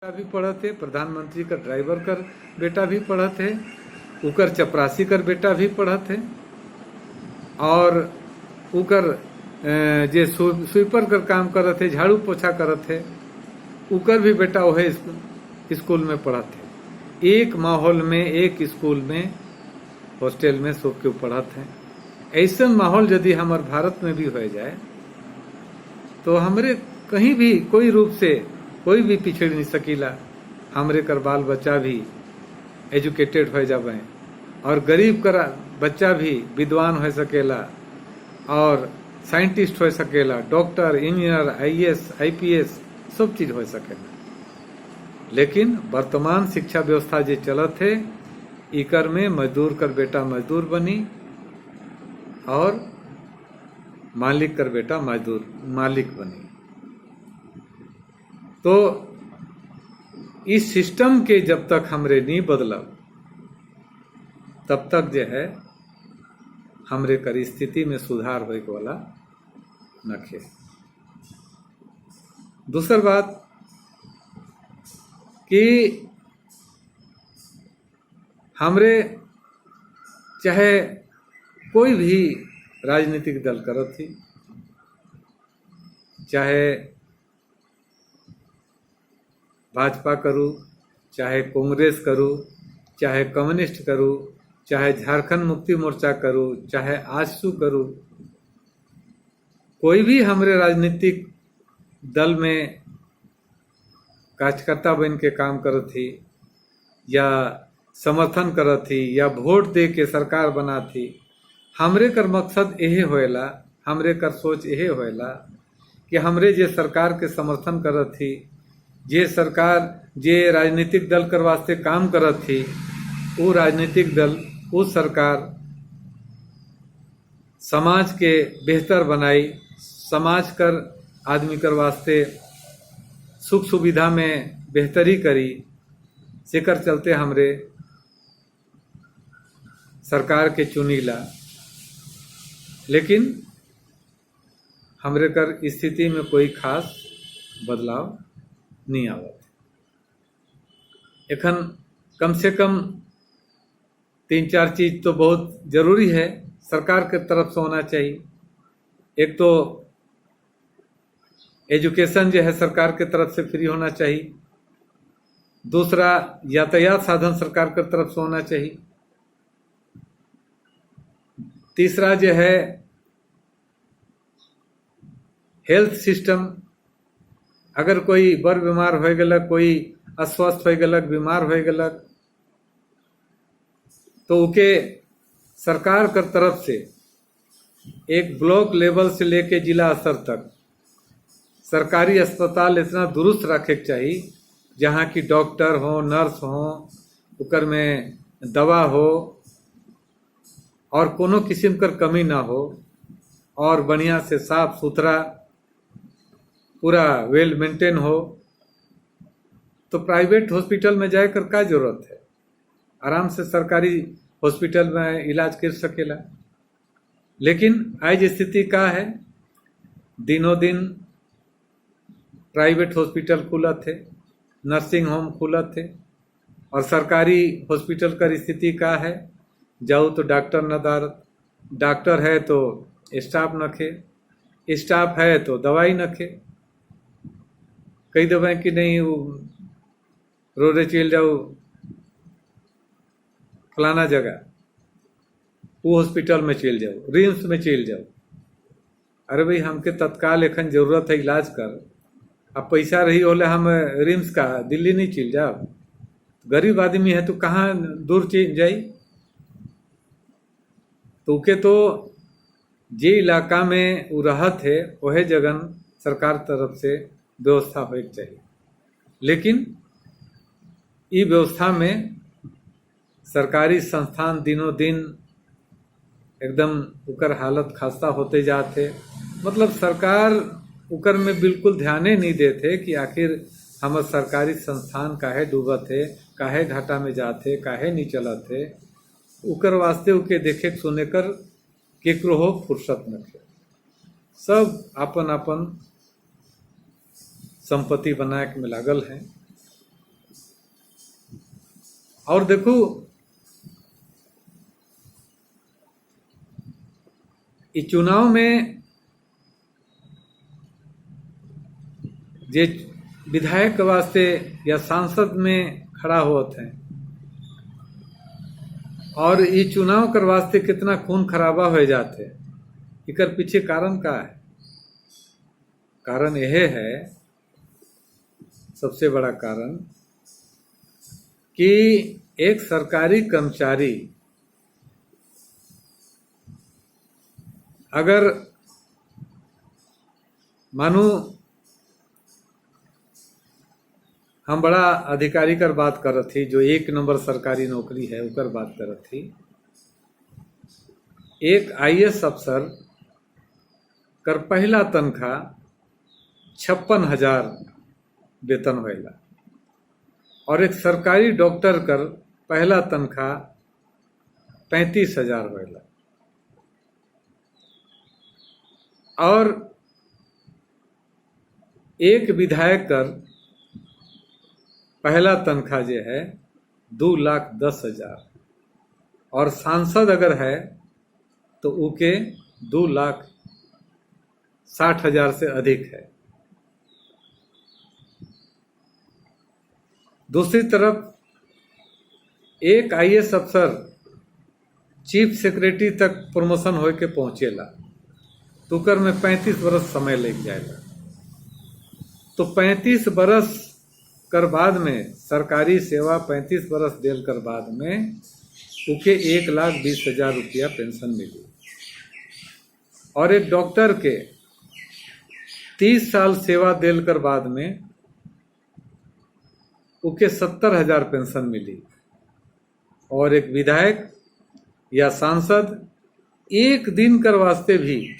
बेटा भी पढ़त है, प्रधानमंत्री का ड्राइवर कर बेटा भी पढ़त है, उकर चपरासी कर बेटा भी पढ़त है, और उकर जे स्वीपर कर काम करत है, झाड़ू पोछा करत है, उकर भी बेटा वही स्कूल में पढ़त है। एक माहौल में, एक स्कूल में, हॉस्टल में सब के पढ़त है। ऐसा माहौल यदि हमारे भारत में भी हो जाए तो हमरे कहीं भी कोई रूप से कोई भी पिछड़ नहीं सकीला। हमरे कर बाल बच्चा भी एजुकेटेड हो जावे और गरीब कर बच्चा भी विद्वान हो सकेला और साइंटिस्ट हो सकेला, डॉक्टर, इंजीनियर, आईएएस, आईपीएस सब चीज हो सकेला। लेकिन वर्तमान शिक्षा व्यवस्था जो चलत है इकर में मजदूर कर बेटा मजदूर बनी और मालिक कर बेटा मालिक बनी। तो इस सिस्टम के जब तक हमरे नहीं बदलब तब तक जो है हमरे कर स्थिति में सुधार होए वाला नखे। दूसर बात कि हमरे चाहे कोई भी राजनीतिक दल करत थी, चाहे भाजपा करूँ, चाहे कांग्रेस करूँ, चाहे कम्युनिस्ट करूँ, चाहे झारखंड मुक्ति मोर्चा करूँ, चाहे आजसू करूँ, कोई भी हमरे राजनीतिक दल में कार्यकर्ता बन के काम करत थी या समर्थन करत थी या वोट दे के सरकार बना थी, हमरे कर मकसद यही होएला, हमरे कर सोच यही होएला कि हमरे जे सरकार के समर्थन करत थी, जे सरकार जे राजनीतिक दल कर वास्ते काम करत थी, वो राजनीतिक दल, वो सरकार समाज के बेहतर बनाई, समाज कर आदमी कर वास्ते सुख सुविधा में बेहतरी करी। जेकर चलते हमरे सरकार के चुनीला। लेकिन हमरे कर स्थिति में कोई खास बदलाव नहीं आवत। एखन कम से कम 3-4 चीज तो बहुत जरूरी है सरकार के तरफ से होना चाहिए। एक तो एजुकेशन जो है सरकार के तरफ से फ्री होना चाहिए। दूसरा यातायात साधन सरकार के तरफ से होना चाहिए। तीसरा जो है हेल्थ सिस्टम, अगर कोई बर बीमार हो गलक, कोई अस्वस्थ हो गलक, बीमार हो गलक, तो उके सरकार कर तरफ से एक ब्लॉक लेवल से लेके जिला स्तर तक सरकारी अस्पताल इतना दुरुस्त रखे के चाहिए जहाँ की डॉक्टर हो, नर्स हो, उकर में दवा हो और कोनो किस्म कर कमी ना हो और बढ़िया से साफ सुथरा पूरा वेल मेंटेन हो। तो प्राइवेट हॉस्पिटल में जाए कर का जरूरत है, आराम से सरकारी हॉस्पिटल में इलाज कर सकेला। लेकिन आज स्थिति का है, दिनों दिन प्राइवेट हॉस्पिटल खुलत है, नर्सिंग होम खुलत है और सरकारी हॉस्पिटल का स्थिति का है, जाओ तो डॉक्टर नदारत, डॉक्टर है तो स्टाफ नखे, स्टाफ है तो दवाई नखे। कई दवाई कि नहीं रोडे चल जाओ फलाना जगह, वो हॉस्पिटल में चल जाओ, रिम्स में चल जाओ। अरे भाई हमके तत्काल एखन जरूरत है इलाज कर, अब पैसा रही होले हम रिम्स का दिल्ली नहीं चल जाओ, गरीब आदमी है तो कहाँ दूर चल जाई। तो के तो जे इलाका में वो रहत है वह जगह सरकार तरफ से व्यवस्था होनी चाहिए। लेकिन ई व्यवस्था में सरकारी संस्थान दिनों दिन एकदम उकर हालत खस्ता होते जाते। मतलब सरकार उकर में बिल्कुल ध्यान नहीं देते कि आखिर हम सरकारी संस्थान काहे डूबत है, काहे घाटा में जाते, काहे नहीं चलत है। उकर वास्ते उके देखे सुने कर केकरो हो फुर्सत न थे। सब अपन अपन संपत्ति बनाए के में लागल हैं और देखो इस चुनाव में जे विधायक के वास्ते या सांसद में खड़ा होत हैं और ये चुनाव कर वास्ते कितना खून खराबा हो जाते, इकर पीछे कारण का है? कारण यह है, सबसे बड़ा कारण, कि एक सरकारी कर्मचारी अगर मानो हम बड़ा अधिकारी कर बात करत थी, जो 1 नंबर सरकारी नौकरी है उकर बात करत थी, एक आईएएस अफसर कर पहला तनख्वाह 56,000 वेतन होएला और एक सरकारी डॉक्टर कर पहला तनख्वाह 35,000 होएला और एक विधायक कर पहला तनख्वाह जो है 2,10,000 और सांसद अगर है तो उके 2,60,000 से अधिक है। दूसरी तरफ एक आईएएस अफसर चीफ सेक्रेटरी तक प्रमोशन होके के पहुंचेला तो कर में 35 बरस समय लग जाएगा। तो 35 बरस कर बाद में सरकारी सेवा 35 बरस देल कर बाद में उके 1,20,000 रुपया पेंशन मिली और एक डॉक्टर के 30 साल सेवा देल कर बाद में उके 70,000 पेंशन मिली और एक विधायक या सांसद एक दिन कर वास्ते भी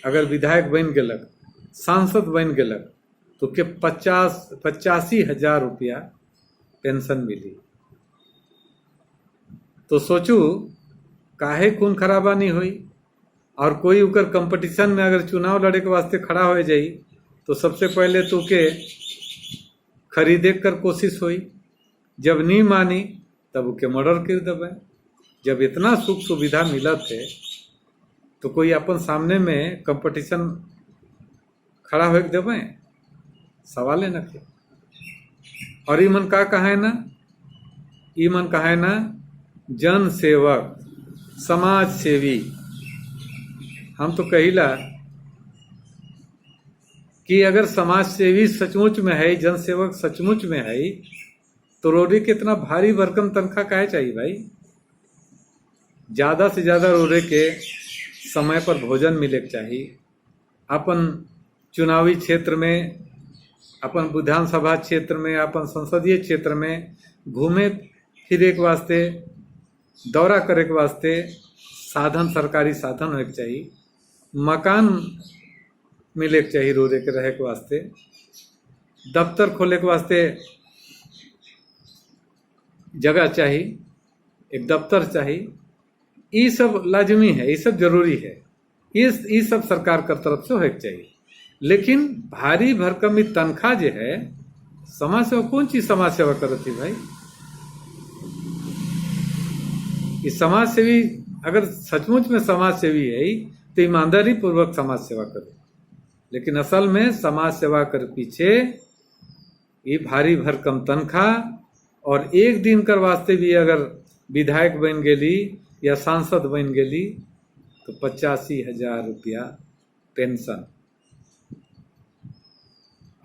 अगर विधायक बन गेलक, सांसद बन गेलक तो के 85,000 रुपया पेंशन मिली। तो सोचू काहे खून खराबा नहीं हुई। और कोई उकर कंपटीशन में अगर चुनाव लड़े के वास्ते खड़ा हो जाई तो सबसे पहले तो के खरीदे कर कोशिश हुई, जब नहीं मानी तब उके मर्डर कर देवे। जब इतना सुख सुविधा मिला थे तो कोई अपन सामने में कंपटीशन खड़ा हो देवे, सवाल है ना के। और ई मन का कहा है ना, ई मन कहा है ना, जन सेवक समाज सेवी। हम तो कहिला कि अगर समाज सेवी सचमुच में है, जन सेवक सचमुच में है, तो रोडी कितना भारी भरकम तनख्वाह काहे चाहिए भाई। ज्यादा से ज्यादा रोडे के समय पर भोजन मिले के चाहिए। अपन चुनावी क्षेत्र में, अपन विधानसभा क्षेत्र में, अपन संसदीय क्षेत्र में घूमे फिरे के वास्ते, दौरा करे के वास्ते साधन, सरकारी साधन होने के चाहिए, मकान मिले के चाहिए रोडे के रहे के वास्ते, दफ्तर खोले के वास्ते जगह चाहिए, एक दफ्तर चाहिए। ये सब लाजमी है, ये सब जरूरी है, ये सब सरकार की तरफ से होना चाहिए। लेकिन भारी भरकम तनख्वाह जो है, समाज सेवा कौन चीज समाज सेवा करती भाई। ये समाज सेवी अगर सचमुच में समाज सेवी है तो ईमानदारी पूर्वक समाज सेवा करे। लेकिन असल में समाज सेवा कर पीछे ये भारी भरकम तनख्वाह और एक दिन कर वास्ते भी अगर विधायक बन गेली या सांसद बन गेली तो 85,000 रुपया पेंशन।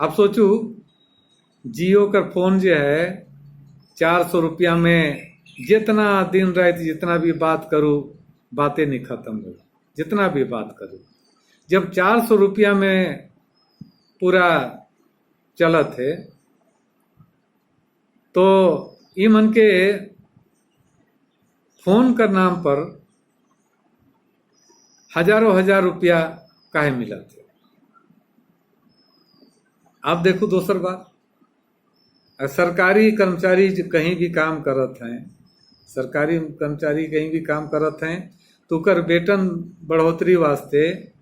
अब सोचू जियो का फोन जो है 400 रुपया में जितना दिन रात जितना भी बात करूँ बातें नहीं खत्म हो, जितना भी बात करूँ। जब 400 रुपया में पूरा चलत है तो ये मन के फोन का नाम पर हजारों हजार रुपया काहे मिला थे। आप देखो दूसर बात, सरकारी कर्मचारी जो कहीं भी काम करत हैं, सरकारी कर्मचारी कहीं भी काम करत हैं तो कर वेतन बढ़ोतरी वास्ते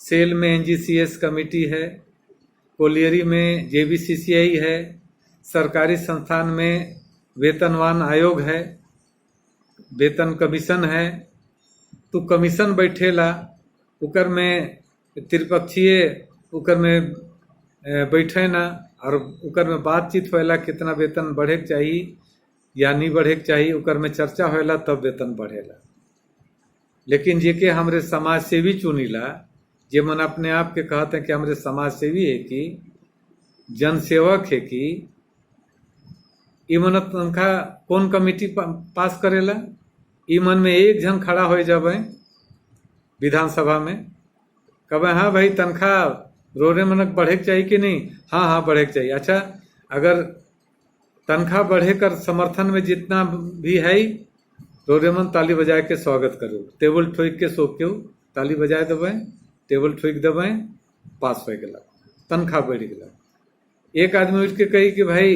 सेल में एनजीसीएस कमेटी है, कोलियरी में जेबीसीसीआई है, सरकारी संस्थान में वेतनवान आयोग है, वेतन कमीशन है, तो कमीशन बैठेला, उकर में त्रिपक्षीय उकर में बैठे ना, और उकर में बातचीत होला कितना वेतन बढ़े के चाहिए या नहीं बढ़े के चाहिए, उकर में चर्चा होला तब वेतन बढ़ेला। लेकिन जेके हमरे समाज सेवी चुनीला, जे मन अपने आप के कहते हैं कि हमरे समाज सेवी है कि जनसेवक है कि ई मन तनखा कौन कमेटी पास करेला? ई मन में एक जन खड़ा हो जावे विधानसभा में, कहे हाँ भाई तनख्वाह रोरे मनक बढ़े के चाहिए कि नहीं? हाँ हाँ बढ़े के चाहिए। अच्छा, अगर तनख्वाह बढ़े कर समर्थन में जितना भी है रोरे मन ताली बजाए के स्वागत करो, टेबल ठोक के सो क्यों ताली बजाए देवे, टेबल ठोक देवे, पास हो गया, तनख्वाह बढ़ गया। एक आदमी उठ के कही कि भाई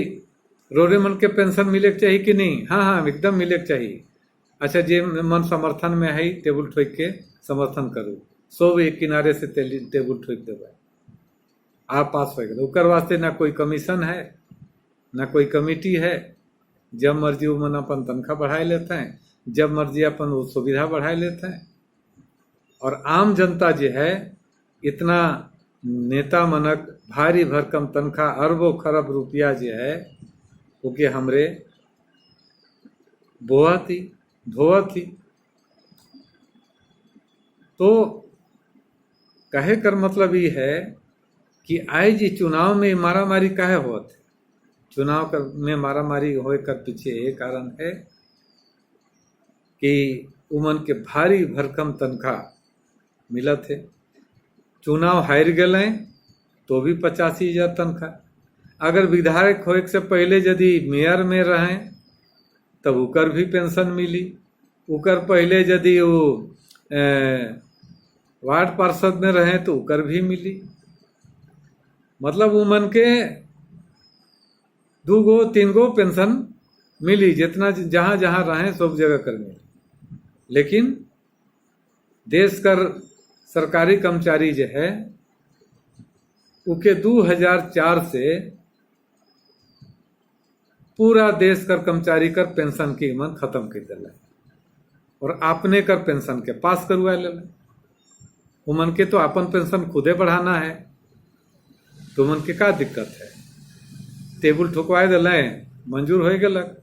रोरे मन के पेंशन मिले के चाहिए कि नहीं? हाँ हाँ एकदम मिले के चाहिए। अच्छा, जे मन समर्थन में है टेबल ठोक के समर्थन करो, सब एक किनारे से टेबल ठोक देवे, आप पास हो गए। उकर वास्ते ना कोई कमीशन है ना कोई कमेटी है, जब मर्जी वो मन अपन तनख्वाह बढ़ाए लेते हैं, जब मर्जी अपन वो सुविधा बढ़ाए लेते हैं। और आम जनता जो है इतना नेता मनक भारी भरकम तनख्वाह अरबों खरब रुपया जो है वो के हमरे धोवती। तो कहे कर मतलब ये है कि आज जी चुनाव में मारामारी काहे होत? चुनाव में मारामारी होए कर पीछे ये कारण है कि उमन के भारी भरकम तनख्वाह मिलत है। चुनाव हार गए तो भी 85,000 तनख्वाह। अगर विधायक होए से पहले यदि मेयर में रहें तब उकर भी पेंशन मिली, उकर पहले यदि वो वार्ड पार्षद में रहें तो उकर भी मिली। मतलब उमन के 2-3 गो पेंशन मिली, जितना जहाँ जहाँ रहें सब जगह कर मिली। लेकिन देश कर सरकारी कर्मचारी जो है उके 2004 से पूरा देश कर कर्मचारी कर पेंशन की मन खत्म कर दिला और अपने कर पेंशन के पास करवा ले। उमन के तो अपन पेंशन खुदे बढ़ाना है, तो उमन के का दिक्कत है? टेबल ठोकवाए दिले, मंजूर हो गलक,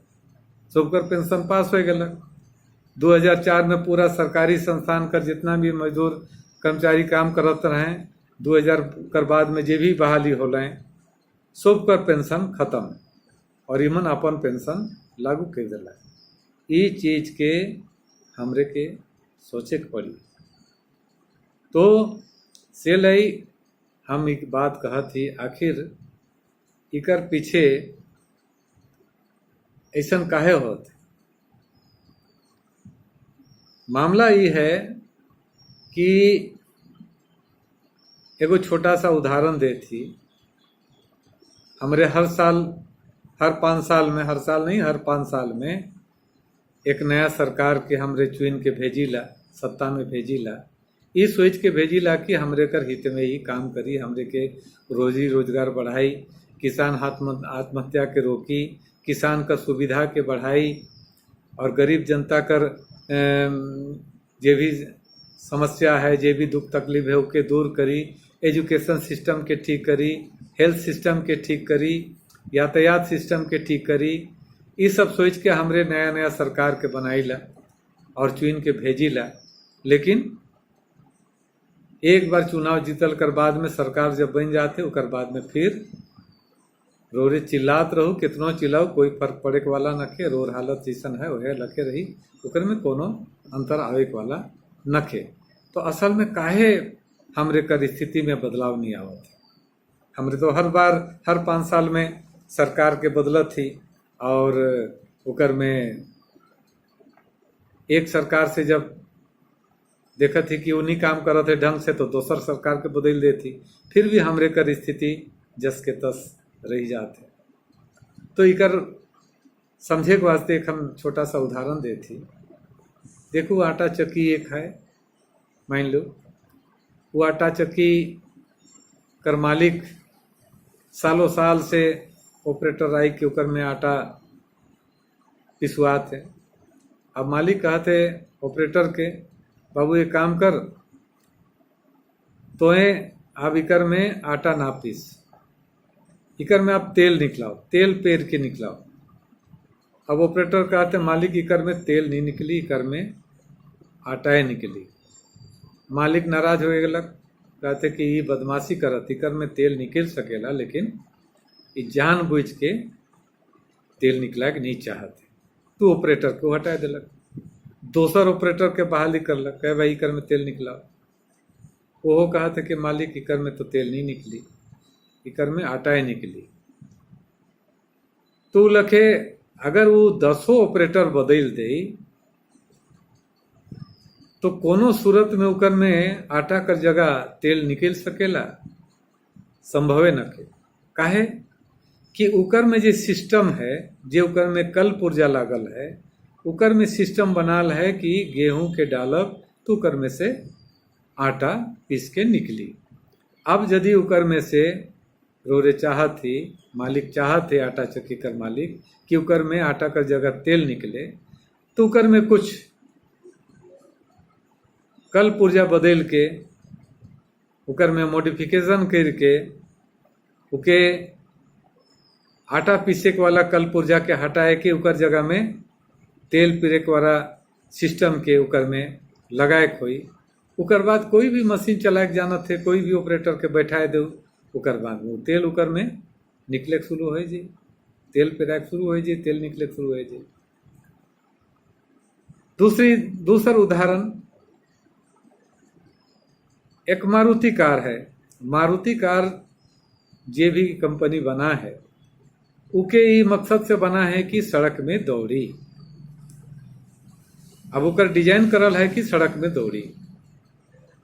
सबकर पेंशन पास हो गलक। 2004 में पूरा सरकारी संस्थान कर जितना भी मजदूर कर्मचारी काम करत रहे, 2000 कर बाद में जे भी बहाली हो रहे सब कर पेंशन खत्म और इमन अपन पेंशन लागू कर दिला। ये चीज के हमरे के सोचे के पड़ी। तो से लई हम एक बात कहा थी, आखिर इकर पीछे ऐसा काहे होत? मामला ये है कि एगो छोटा सा उदाहरण दे थी। हमरे हर 5 साल में, हर साल नहीं हर 5 साल में एक नया सरकार के हमरे चुन के भेजीला, सत्ता में भेजीला, ये सोच के भेजीला कि हमरे कर हित में ही काम करी, हमरे के रोजी रोजगार बढ़ाई, किसान आत्महत्या के रोकी, किसान का सुविधा के बढ़ाई और गरीब जनता कर जे भी समस्या है, जे भी दुख तकलीफ है उसके दूर करी, एजुकेशन सिस्टम के ठीक करी, हेल्थ सिस्टम के ठीक करी, यातायात सिस्टम के ठीक करी। ये सब सोच के हमरे नया नया सरकार के बनाईला और चुन के भेजीला। लेकिन एक बार चुनाव जीतल कर बाद में सरकार जब बन जाते उकर बाद में फिर रोरे चिल्लात रहू, कितनो चिल्लाओ कोई फर्क पड़े के वाला नखे, रोर हालत जैसन है वह लखे रही, उकर में कोनो अंतर आवे के वाला नखे। तो असल में काहे हमरे कर स्थिति में बदलाव नहीं आवत? हमरे तो हर बार हर 5 साल में सरकार के बदलत थी और उकर में एक सरकार से जब देखा थी कि उन्हीं काम करत है ढंग से तो दोसर सरकार के बदल देती, फिर भी हमरे कर स्थिति जस के तस रह जाते। तो इकर समझे के वास्ते एक हम छोटा सा उदाहरण दे थी। देखो आटा चक्की एक है, मान लो वो आटा चक्की कर मालिक सालों साल से ऑपरेटर आई के ऊपर में आटा पिसवा थे। अब मालिक कहते ऑपरेटर के, बाबू ये काम कर, तो अब इकर में आटा ना पीस, इकर में आप तेल निकलाओ, तेल पेर के निकलाओ। अब ऑपरेटर कहते मालिक इकर में तेल नहीं निकली, इकर में आटाए निकली। मालिक नाराज हो गया, कहते कि ये बदमाशी करत, इकर में तेल निकल सकेला लेकिन ये जानबूझ के तेल निकला के नहीं चाहते। तू ऑपरेटर को हटा दिलक, दोसर ऑपरेटर के बहाली करलक, कहे भाई इकर में तेल निकला। वो कहा था कि मालिक इकर में तो तेल नहीं निकली, इकर में आटाए निकली। तो लखे अगर वो 10 ऑपरेटर बदल दे तो कोनो सूरत में उकर में आटा कर जगह तेल निकल सकेला, संभवे न के। काहे कि उकर में जो सिस्टम है, जे उकर में कल पुर्जा लागल है, उकर में सिस्टम बनाल है कि गेहूं के डालब तो उकर में से आटा पीस के निकली। अब यदि उकर में से रोरे चाहत थी, मालिक चाहत थे आटा चक्की कर मालिक कि उकर में आटा कर जगह तेल निकले, तो उकर में कुछ कल पुर्जा बदल के उकर में मॉडिफिकेशन करके उके आटा पीसे के वाला कल पुर्जा के हटाए के उकर जगह में तेल पीरे के वाला सिस्टम के उकर में लगाए खोई। उकर बाद कोई भी मशीन चलाए के जाना थे, कोई भी ऑपरेटर के बैठाए दो, उकर बाद वो तेल उकर में निकले शुरू हो जी, तेल पेराए शुरू हो जी, तेल निकले शुरू हो जी। दूसर उदाहरण, एक मारुति कार है। मारुति कार जे भी कंपनी बना है उके ही मकसद से बना है कि सड़क में दौड़ी। अब उकर डिजाइन करल है कि सड़क में दौड़ी।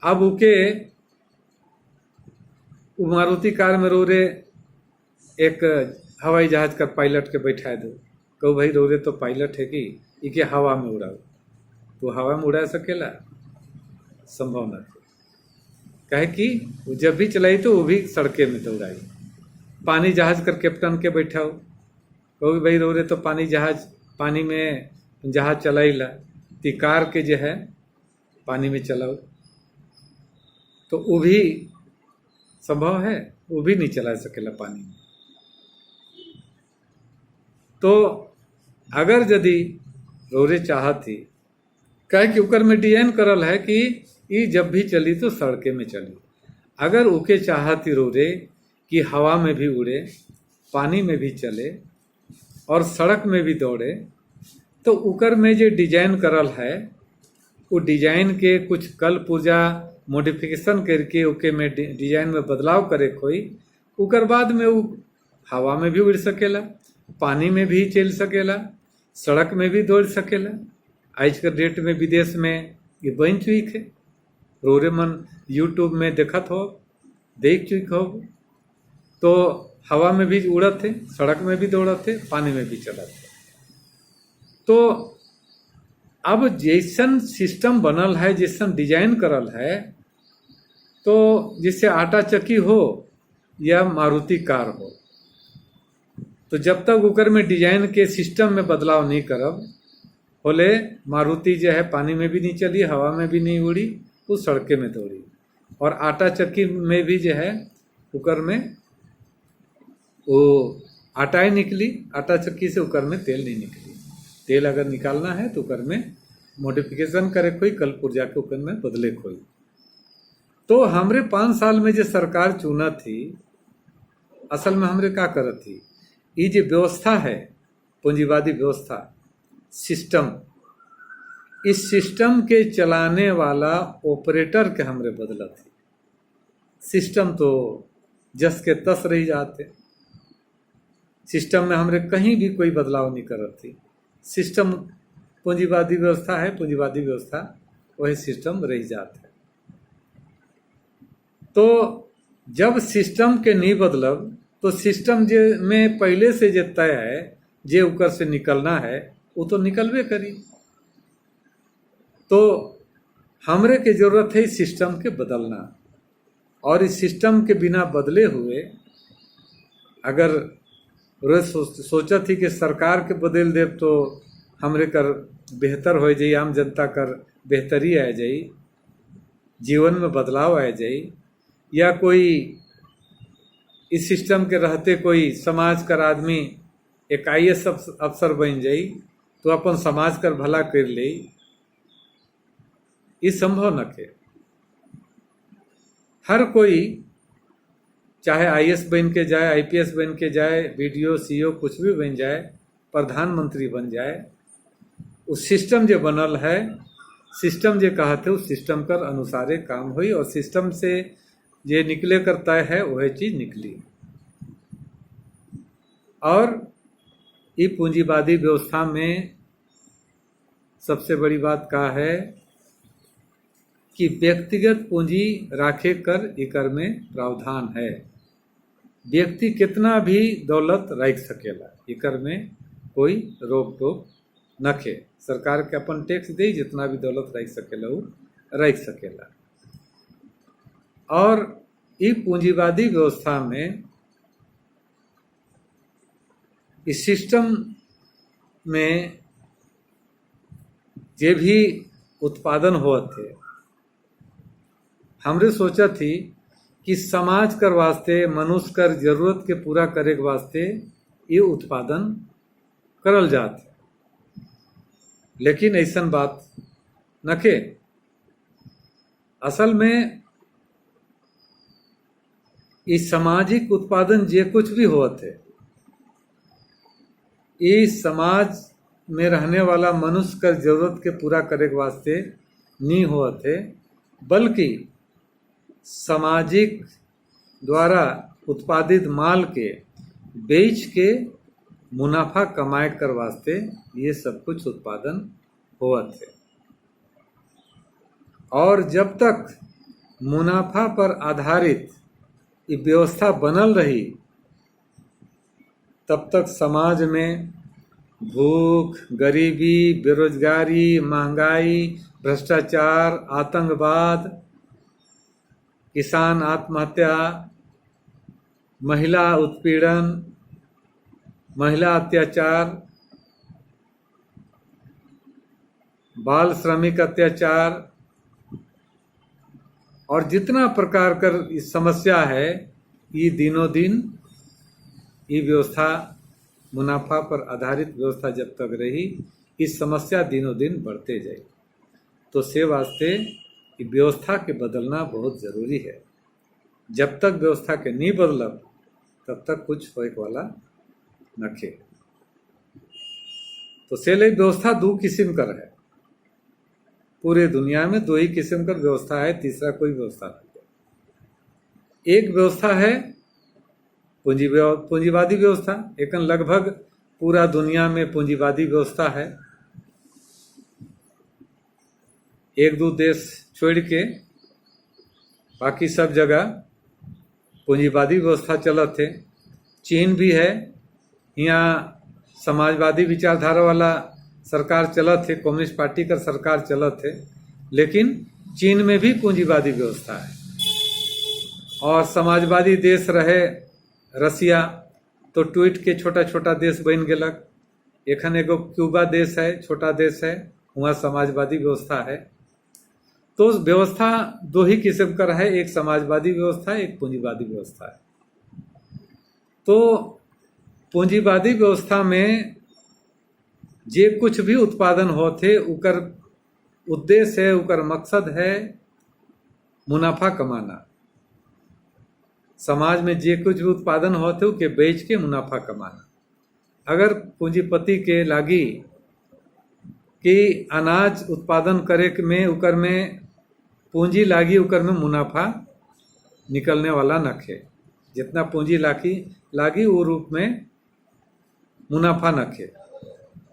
अब उके मारुति कार में रोरे एक हवाई जहाज का पायलट के बैठा दो, कहो भाई रोरे तो पायलट है कि इके हवा में उड़ाओ, तो हवा में उड़ा सकेला, संभव न थे। कहे कि वो जब भी चलाई तो वो भी सड़के में दौड़ाई। पानी जहाज कर कैप्टन के बैठाओ, कहो भाई रोरे तो पानी में जहाज चलाईला, ती कार के जो है पानी में चलाओ, तो वो भी संभव है, वो भी नहीं चला सकेला पानी में। तो अगर यदि रोरे चाहती, कहे कि उकर में डिजाइन करल है कि ये जब भी चली तो सड़के में चली। अगर उके चाहती रोरे कि हवा में भी उड़े, पानी में भी चले और सड़क में भी दौड़े, तो उकर में जो डिजाइन करल है वो डिजाइन के कुछ कल पुर्जा मॉडिफिकेशन करके उके में डिजाइन में बदलाव करे कोई, उकर बाद में वो हवा में भी उड़ सकेला, पानी में भी चल सकेला, सड़क में भी दौड़ सकेला। आज के डेट में विदेश में ये बन चुकी है, रोरे मन यूट्यूब में देखत हो, देख चुक हो, तो हवा में भी उड़त थे, सड़क में भी दौड़त थे, पानी में भी चलत थे। तो अब जैसन सिस्टम बनल है, जैसन डिजाइन करल है, तो जिससे आटा चक्की हो या मारुति कार हो, तो जब तक उकर में डिजाइन के सिस्टम में बदलाव नहीं करब, बोले मारुति जो है पानी में भी नहीं चली, हवा में भी नहीं उड़ी, वो सड़के में दौड़ी। और आटा चक्की में भी जो है उकर में वो आटाएं निकली, आटा चक्की से उकर में तेल नहीं निकली। तेल अगर निकालना है तो उकर में मॉडिफिकेशन करे कोई, कल पुर्जा के उकर में बदले कोई। तो हमरे 5 साल में जो सरकार चुना थी, असल में हमरे क्या करत थी, ये जो व्यवस्था है पूंजीवादी व्यवस्था सिस्टम, इस सिस्टम के चलाने वाला ऑपरेटर के हमरे बदला थी। सिस्टम तो जस के तस रही जाते, सिस्टम में हमरे कहीं भी कोई बदलाव नहीं करत थी। सिस्टम पूंजीवादी व्यवस्था है, पूंजीवादी व्यवस्था वही सिस्टम रह जाते। तो जब सिस्टम के नहीं बदलब तो सिस्टम जे में पहले से जे तय है, जे उकर से निकलना है, वो तो निकलवे करी। तो हमरे के जरूरत है इस सिस्टम के बदलना, और इस सिस्टम के बिना बदले हुए अगर सोचा थी कि सरकार के बदल दे तो हमरे कर बेहतर हो जाई, आम जनता कर बेहतरी आ जाई, जीवन में बदलाव आ जाई, या कोई इस सिस्टम के रहते कोई समाज कर आदमी एक IAS अफसर बन जाई तो अपन समाज कर भला कर ले, ये संभव न के। हर कोई चाहे IAS बन के जाए, IPS बन के जाए, BDO CO कुछ भी बन जाए, प्रधानमंत्री बन जाए, उस सिस्टम जो बनल है, सिस्टम जो कहते उस सिस्टम कर अनुसारे काम हुई और सिस्टम से जे निकले करता है वह चीज निकली। और ये पूंजीवादी व्यवस्था में सबसे बड़ी बात का है कि व्यक्तिगत पूंजी राखे कर इकर में प्रावधान है। व्यक्ति कितना भी दौलत रख सकेला, इकर में कोई रोक टोक नखे। सरकार के अपन टैक्स दे, जितना भी दौलत रख सकेला वो रख सकेला। और ये पूंजीवादी व्यवस्था में इस सिस्टम में जे भी उत्पादन होत थे, हमरे सोचा थी कि समाज कर वास्ते, मनुष्य कर जरूरत के पूरा करे के वास्ते ये उत्पादन करल जात है, लेकिन ऐसन बात नखे। असल में इस सामाजिक उत्पादन जे कुछ भी होत है, इस समाज में रहने वाला मनुष्य कर जरूरत के पूरा करे के वास्ते नहीं होत है, बल्कि सामाजिक द्वारा उत्पादित माल के बेच के मुनाफा कमाए कर वास्ते ये सब कुछ उत्पादन होत है। और जब तक मुनाफा पर आधारित ये व्यवस्था बनल रही, तब तक समाज में भूख, गरीबी, बेरोजगारी, महंगाई, भ्रष्टाचार, आतंकवाद, किसान आत्महत्या, महिला उत्पीड़न, महिला अत्याचार, बाल श्रमिक अत्याचार और जितना प्रकार कर इस समस्या है, ये दिनों दिन ये व्यवस्था मुनाफा पर आधारित व्यवस्था जब तक रही, इस समस्या दिनों दिन बढ़ते जाए। तो से वास्ते ये व्यवस्था के बदलना बहुत जरूरी है। जब तक व्यवस्था के नहीं बदलब तब तक कुछ होए वाला नखे। तो से ले व्यवस्था दो किस्म कर है, पूरे दुनिया में दो ही किस्म का व्यवस्था है, तीसरा कोई व्यवस्था नहीं। एक व्यवस्था है पूंजीवादी व्यवस्था, एक लगभग पूरा दुनिया में पूंजीवादी व्यवस्था है। एक दो देश छोड़ के बाकी सब जगह पूंजीवादी व्यवस्था चलत है। चीन भी है, यहाँ समाजवादी विचारधारा वाला सरकार चलत है, कम्युनिस्ट पार्टी का सरकार चलत है, लेकिन चीन में भी पूंजीवादी व्यवस्था है। और समाजवादी देश रहे रसिया, तो टूट के छोटा छोटा देश बन गेलक। एखन एगो क्यूबा देश है, छोटा देश है, वहाँ समाजवादी व्यवस्था है। तो व्यवस्था दो ही किस्म का है, एक समाजवादी व्यवस्था है, एक पूंजीवादी व्यवस्था है। तो पूंजीवादी व्यवस्था में जे कुछ भी उत्पादन होते, उकर उद्देश्य है, उकर मकसद है मुनाफा कमाना। समाज में जे कुछ भी उत्पादन होते उके बेच के मुनाफा कमाना। अगर पूंजीपति के लागी कि अनाज उत्पादन करे में उकर में पूंजी लागी, उकर में मुनाफा निकलने वाला नखे। जितना पूंजी लागी वो रूप में मुनाफा नखे।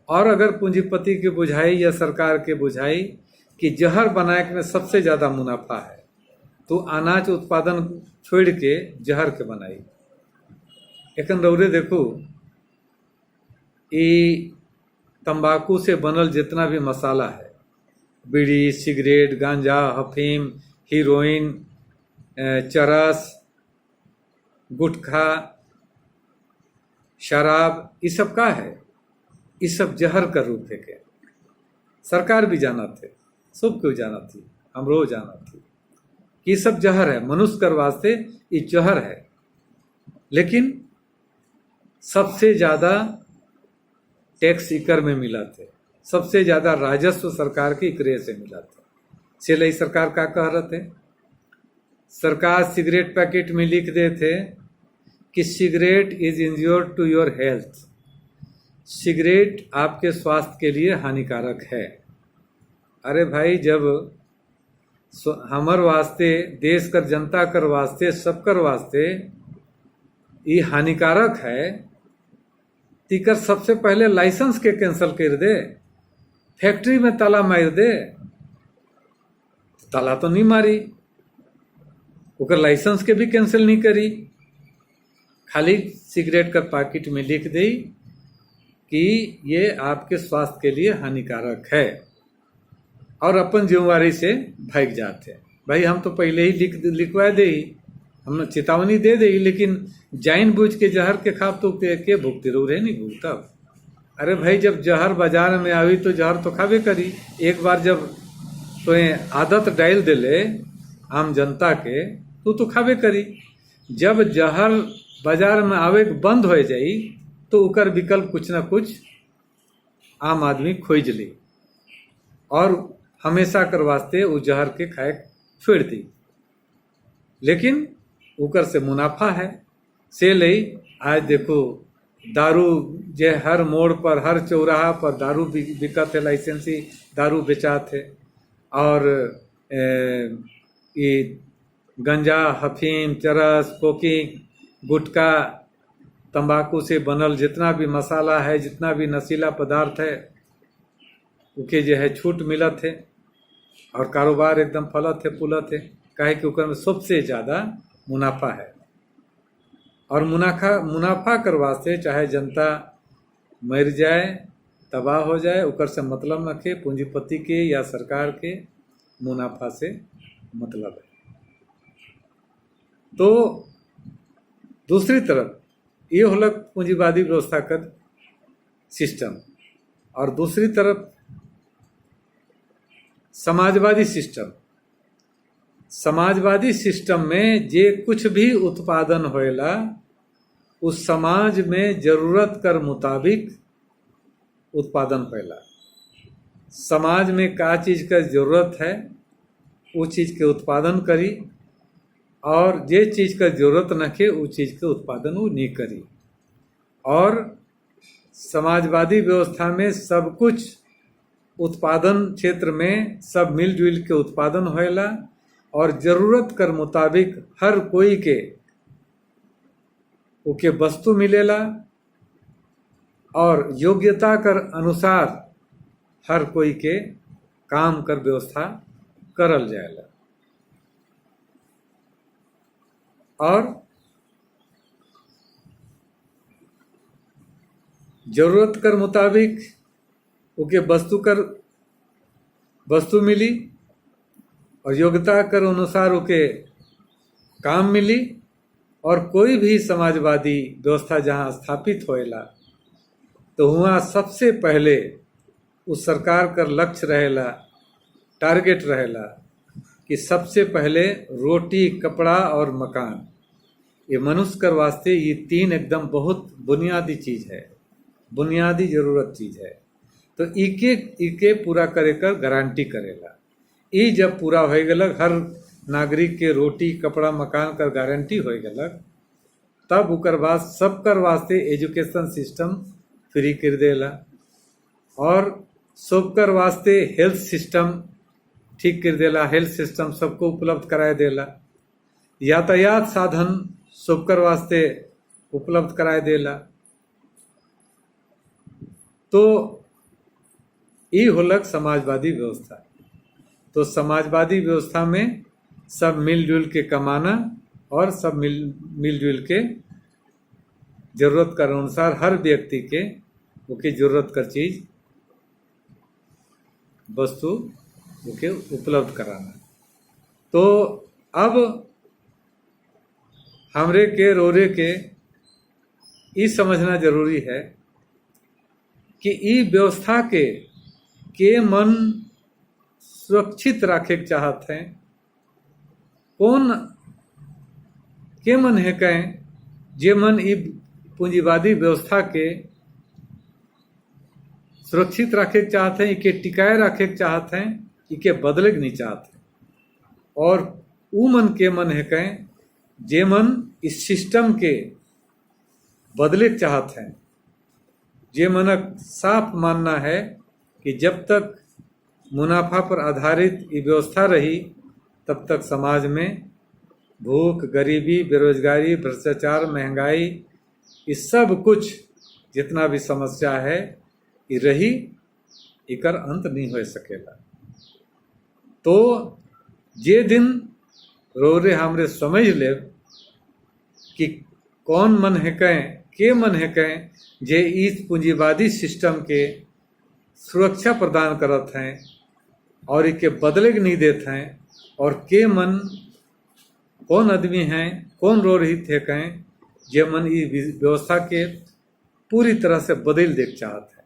और अगर पूंजीपति के बुझाई या सरकार के बुझाई कि जहर बनाए में सबसे ज्यादा मुनाफा है, तो अनाज उत्पादन छोड़ के जहर के बनाई। एखन रौरे देखो, ये तंबाकू से बनल जितना भी मसाला है, बीड़ी, सिगरेट, गांजा, अफीम, हीरोइन, चरस, गुटखा, शराब, ये सब का है? ये सब जहर का रूप है के सरकार भी जाना थे, सब क्यों जाना थी, हमरो जाना थी कि ये सब जहर है, मनुष्य कर वास्ते ये जहर है। लेकिन सबसे ज्यादा टैक्स इकर में मिला थे, सबसे ज्यादा राजस्व सरकार की इकरे से मिला था। इसलिए सरकार का कह रहे थे, सरकार सिगरेट पैकेट में लिख दे थे कि cigarette is injurious to your health, cigarette आपके स्वास्थ्य के लिए हानिकारक है। अरे भाई, जब हमर वास्ते, देश कर जनता कर वास्ते, सबकर वास्ते ये हानिकारक है, तीकर सबसे पहले लाइसेंस के कैंसिल कर दे, फैक्ट्री में ताला मार दे। ताला तो नहीं मारी, ओकर लाइसेंस के भी कैंसिल नहीं करी, खाली सिगरेट का पैकेट में लिख दी कि ये आपके स्वास्थ्य के लिए हानिकारक है, और अपन जिम्मेवारी से भाग जाते। भाई हम तो पहले ही लिखवा दे, हमने चेतावनी दे दी, लेकिन जाइन बूझ के जहर के खाब तो के भुगते रहे नहीं भुगता। अरे भाई, जब जहर बाजार में आवी तो जहर तो खावे करी। एक बार जब तो आदत डाल दिले आम जनता के तो खावे करी। जब जहर बाजार में आवे बंद हो जाई तो उकर विकल्प कुछ ना कुछ आम आदमी खोज ली और हमेशा कर वास्ते वो जहर के खाए छोड़ दी। लेकिन उकर से मुनाफा है, से ले आज देखो दारू जे हर मोड़ पर, हर चौराहा पर दारू बिकत है, लाइसेंसी दारू बेचात है। और ये गंजा, हफीम, चरस, कोकीन, गुटखा, तंबाकू से बनल जितना भी मसाला है, जितना भी नशीला पदार्थ है, उके जो है छूट मिलत है और कारोबार एकदम फलत है, पुलत है। काहे कि उकर में सबसे ज़्यादा मुनाफा है। और मुनाफा कर वास्ते चाहे जनता मर जाए, तबाह हो जाए, उकर से मतलब न के, पूंजीपति के या सरकार के मुनाफा से मतलब है। तो दूसरी तरफ ये होलक पूंजीवादी व्यवस्था का सिस्टम, और दूसरी तरफ समाजवादी सिस्टम। समाजवादी सिस्टम में जे कुछ भी उत्पादन होएला उस समाज में जरूरत कर मुताबिक उत्पादन होएला। समाज में का चीज का जरूरत है वो चीज के उत्पादन करी, और जे चीज का जरूरत न के वो चीज के उत्पादन वो नहीं करी। और समाजवादी व्यवस्था में सब कुछ उत्पादन क्षेत्र में सब मिलजुल के उत्पादन होएला, और जरूरत कर मुताबिक हर कोई के ओके वस्तु मिलेला, और योग्यता कर अनुसार हर कोई के काम कर व्यवस्था करल जाएला। और जरूरत कर मुताबिक ओके वस्तु मिली, और योग्यता कर अनुसार ओके काम मिली। और कोई भी समाजवादी व्यवस्था जहाँ स्थापित होएला तो वहाँ सबसे पहले उस सरकार का लक्ष्य रहेला, टारगेट रहेला कि सबसे पहले रोटी, कपड़ा और मकान, ये मनुष्य कर वास्ते ये तीन एकदम बहुत बुनियादी चीज है, बुनियादी जरूरत चीज है। तो इके पूरा करे कर गारंटी करेला। ये जब पूरा हो गलक, हर नागरिक के रोटी, कपड़ा, मकान कर गारंटी हो गलक, तब उकर बाद सबकर वास्ते एजुकेशन सिस्टम फ्री कर देला, और सबकर वास्ते हेल्थ सिस्टम ठीक कर देला, हेल्थ सिस्टम सबको उपलब्ध कराए देला, यातायात साधन सबकर वास्ते उपलब्ध कराए देला। तो ये होलक समाजवादी व्यवस्था। तो समाजवादी व्यवस्था में सब मिलजुल के कमाना, और सब मिलजुल के जरूरत कर अनुसार हर व्यक्ति के ओके जरूरत कर चीज वस्तु ओके उपलब्ध कराना। तो अब हमरे के रोरे के ये समझना जरूरी है कि ई व्यवस्था के मन सुरक्षित रखे के चाहत हैं। कौन के मन है कहें जे मन ई पूंजीवादी व्यवस्था के सुरक्षित रखे के चाहते हैं, इके टिकाए रखे के चाहते हैं, इके बदले के नहीं चाहते। और ऊ मन के मन है कहें जे मन इस सिस्टम के बदले के चाहते हैं, जे मनक साफ मानना है कि जब तक मुनाफा पर आधारित ये व्यवस्था रही तब तक समाज में भूख, गरीबी, बेरोजगारी, भ्रष्टाचार, महंगाई, ये सब कुछ जितना भी समस्या है ये रही, इकर अंत नहीं हो सकेला। तो जे दिन रोरे हमरे समझ ले कि कौन मन है कहें, के मन है कहें जे इस पूंजीवादी सिस्टम के सुरक्षा प्रदान करत हैं और इके बदले के नहीं देते हैं, और के मन कौन आदमी हैं, कौन रो रही थे कहें जे मन इस व्यवस्था के पूरी तरह से बदल देख चाहत है,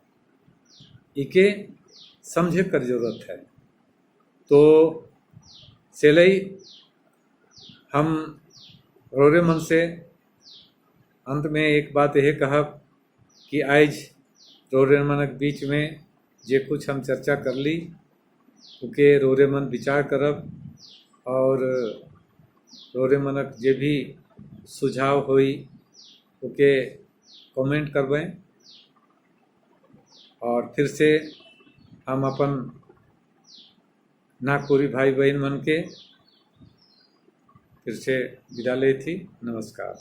इके समझे कर जरूरत है। तो सेलई हम रोरे मन से अंत में एक बात यह कहब कि आज रोरे मनक बीच में जे कुछ हम चर्चा कर ली उके रोरे मन विचार करब, और रोरे मनक जे भी सुझाव होई उके कमेंट करबें, और फिर से हम अपन नागपुरी भाई बहन मन के फिर से विदा ले थी। नमस्कार।